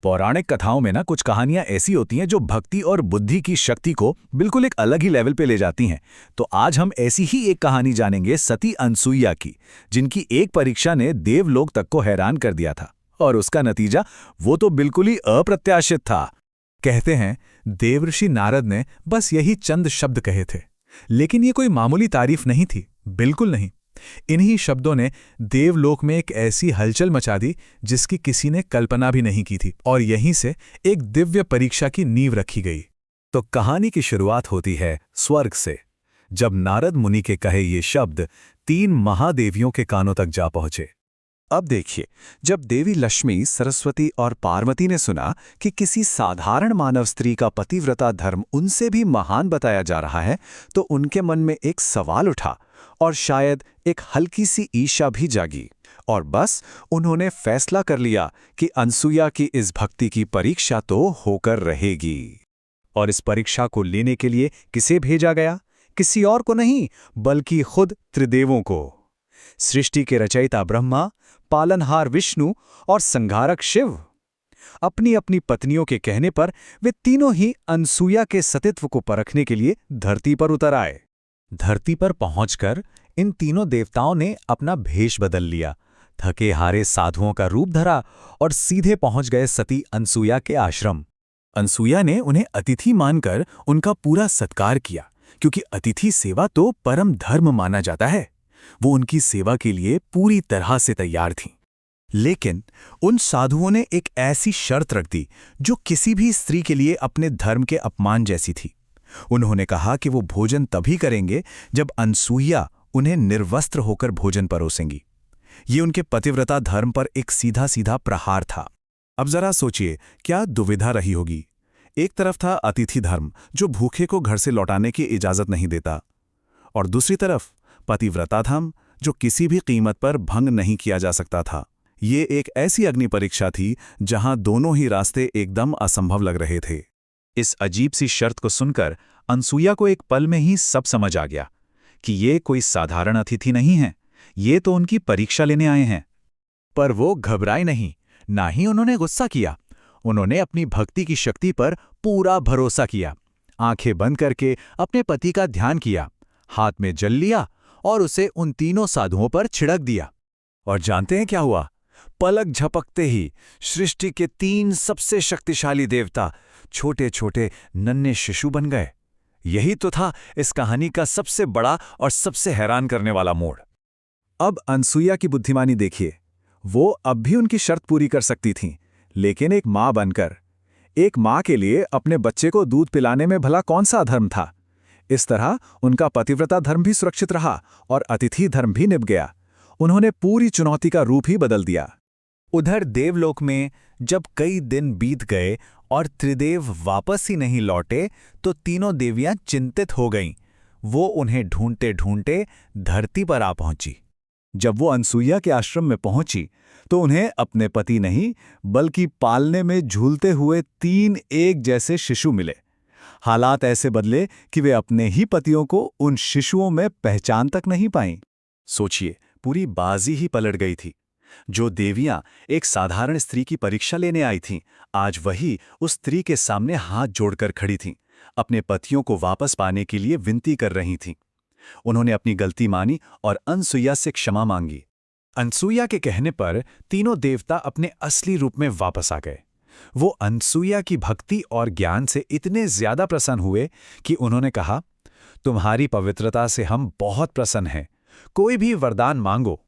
पौराणिक कथाओं में ना कुछ कहानियां ऐसी होती हैं जो भक्ति और बुद्धि की शक्ति को बिल्कुल एक अलग ही लेवल पे ले जाती हैं। तो आज हम ऐसी ही एक कहानी जानेंगे सती अनसुईया की, जिनकी एक परीक्षा ने देवलोक तक को हैरान कर दिया था। और उसका नतीजा वो तो बिल्कुल ही अप्रत्याशित था। कहते हैं देवर्षि नारद ने बस यही चंद शब्द कहे थे, लेकिन ये कोई मामूली तारीफ नहीं थी, बिल्कुल नहीं। इन्हीं शब्दों ने देवलोक में एक ऐसी हलचल मचा दी जिसकी किसी ने कल्पना भी नहीं की थी, और यहीं से एक दिव्य परीक्षा की नींव रखी गई। तो कहानी की शुरुआत होती है स्वर्ग से, जब नारद मुनि के कहे ये शब्द 3 महादेवियों के कानों तक जा पहुंचे। अब देखिए, जब देवी लक्ष्मी, सरस्वती और पार्वती ने सुना कि किसी साधारण मानव स्त्री का पतिव्रता धर्म उनसे भी महान बताया जा रहा है, तो उनके मन में एक सवाल उठा और शायद एक हल्की सी ईर्ष्या भी जागी। और बस उन्होंने फैसला कर लिया कि अनसुईया की इस भक्ति की परीक्षा तो होकर रहेगी। और इस परीक्षा को लेने के लिए किसे भेजा गया? किसी और को नहीं, बल्कि खुद त्रिदेवों को। सृष्टि के रचयिता ब्रह्मा, पालनहार विष्णु और संहारक शिव। अपनी अपनी पत्नियों के कहने पर वे तीनों ही अनसुईया के सतीत्व को परखने के लिए धरती पर उतर आए। धरती पर पहुंचकर इन तीनों देवताओं ने अपना भेष बदल लिया, थके हारे साधुओं का रूप धरा और सीधे पहुंच गए सती अनसुईया के आश्रम। अनसुईया ने उन्हें अतिथि मानकर उनका पूरा सत्कार किया, क्योंकि अतिथि सेवा तो परम धर्म माना जाता है। वो उनकी सेवा के लिए पूरी तरह से तैयार थीं। लेकिन उन साधुओं ने एक ऐसी शर्त रख दी जो किसी भी स्त्री के लिए अपने धर्म के अपमान जैसी थी। उन्होंने कहा कि वो भोजन तभी करेंगे जब अनसुईया उन्हें निर्वस्त्र होकर भोजन परोसेंगी। ये उनके पतिव्रता धर्म पर एक सीधा सीधा प्रहार था। अब जरा सोचिए, क्या दुविधा रही होगी। एक तरफ था अतिथि धर्म, जो भूखे को घर से लौटाने की इजाजत नहीं देता, और दूसरी तरफ पतिव्रता धर्म, जो किसी भी कीमत पर भंग नहीं किया जा सकता था। ये एक ऐसी अग्नि परीक्षा थी जहां दोनों ही रास्ते एकदम असंभव लग रहे थे। इस अजीब सी शर्त को सुनकर अनसुईया को एक पल में ही सब समझ आ गया कि ये कोई साधारण अतिथि नहीं है, ये तो उनकी परीक्षा लेने आए हैं। पर वो घबराए नहीं, ना ही उन्होंने गुस्सा किया। उन्होंने अपनी भक्ति की शक्ति पर पूरा भरोसा किया। आंखें बंद करके अपने पति का ध्यान किया, हाथ में जल लिया और उसे उन तीनों साधुओं पर छिड़क दिया। और जानते हैं क्या हुआ? पलक झपकते ही सृष्टि के 3 सबसे शक्तिशाली देवता छोटे छोटे नन्हे शिशु बन गए। यही तो था इस कहानी का सबसे बड़ा और सबसे हैरान करने वाला मोड़। अब अनसुईया की बुद्धिमानी देखिए। वो अब भी उनकी शर्त पूरी कर सकती थीं, लेकिन एक माँ बनकर। एक माँ के लिए अपने बच्चे को दूध पिलाने में भला कौन सा अधर्म था? इस तरह उनका पतिव्रता धर्म भी सुरक्षित रहा और अतिथि धर्म भी निभ गया। उन्होंने पूरी चुनौती का रूप ही बदल दिया। उधर देवलोक में जब कई दिन बीत गए और त्रिदेव वापस ही नहीं लौटे, तो तीनों देवियां चिंतित हो गईं। वो उन्हें ढूंढते ढूंढते धरती पर आ पहुंची। जब वो अनसुईया के आश्रम में पहुंची, तो उन्हें अपने पति नहीं, बल्कि पालने में झूलते हुए 3 एक जैसे शिशु मिले। हालात ऐसे बदले कि वे अपने ही पतियों को उन शिशुओं में पहचान तक नहीं पाईं। सोचिए, पूरी बाजी ही पलट गई थी। जो देवियां एक साधारण स्त्री की परीक्षा लेने आई थीं, आज वही उस स्त्री के सामने हाथ जोड़कर खड़ी थीं, अपने पतियों को वापस पाने के लिए विनती कर रही थीं। उन्होंने अपनी गलती मानी और अनसुईया से क्षमा मांगी। अनसुईया के कहने पर तीनों देवता अपने असली रूप में वापस आ गए। वो अनसुईया की भक्ति और ज्ञान से इतने ज्यादा प्रसन्न हुए कि उन्होंने कहा, तुम्हारी पवित्रता से हम बहुत प्रसन्न हैं, कोई भी वरदान मांगो।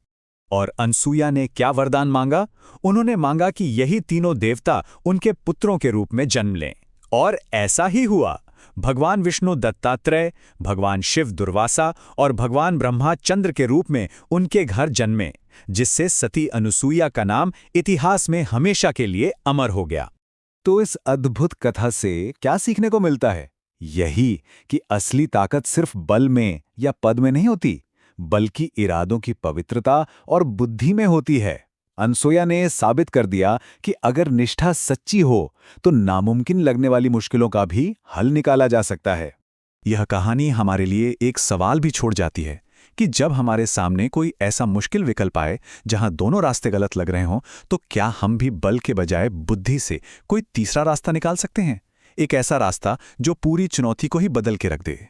और अनसुईया ने क्या वरदान मांगा? उन्होंने मांगा कि यही तीनों देवता उनके पुत्रों के रूप में जन्म लें। और ऐसा ही हुआ। भगवान विष्णु दत्तात्रेय, भगवान शिव दुर्वासा और भगवान ब्रह्मा चंद्र के रूप में उनके घर जन्मे, जिससे सती अनसुईया का नाम इतिहास में हमेशा के लिए अमर हो गया। तो इस अद्भुत कथा से क्या सीखने को मिलता है? यही कि असली ताकत सिर्फ बल में या पद में नहीं होती, बल्कि इरादों की पवित्रता और बुद्धि में होती है। अनसुईया ने साबित कर दिया कि अगर निष्ठा सच्ची हो, तो नामुमकिन लगने वाली मुश्किलों का भी हल निकाला जा सकता है। यह कहानी हमारे लिए एक सवाल भी छोड़ जाती है कि जब हमारे सामने कोई ऐसा मुश्किल विकल्प आए जहां दोनों रास्ते गलत लग रहे हों, तो क्या हम भी बल के बजाय बुद्धि से कोई तीसरा रास्ता निकाल सकते हैं? एक ऐसा रास्ता जो पूरी चुनौती को ही बदल के रख दे।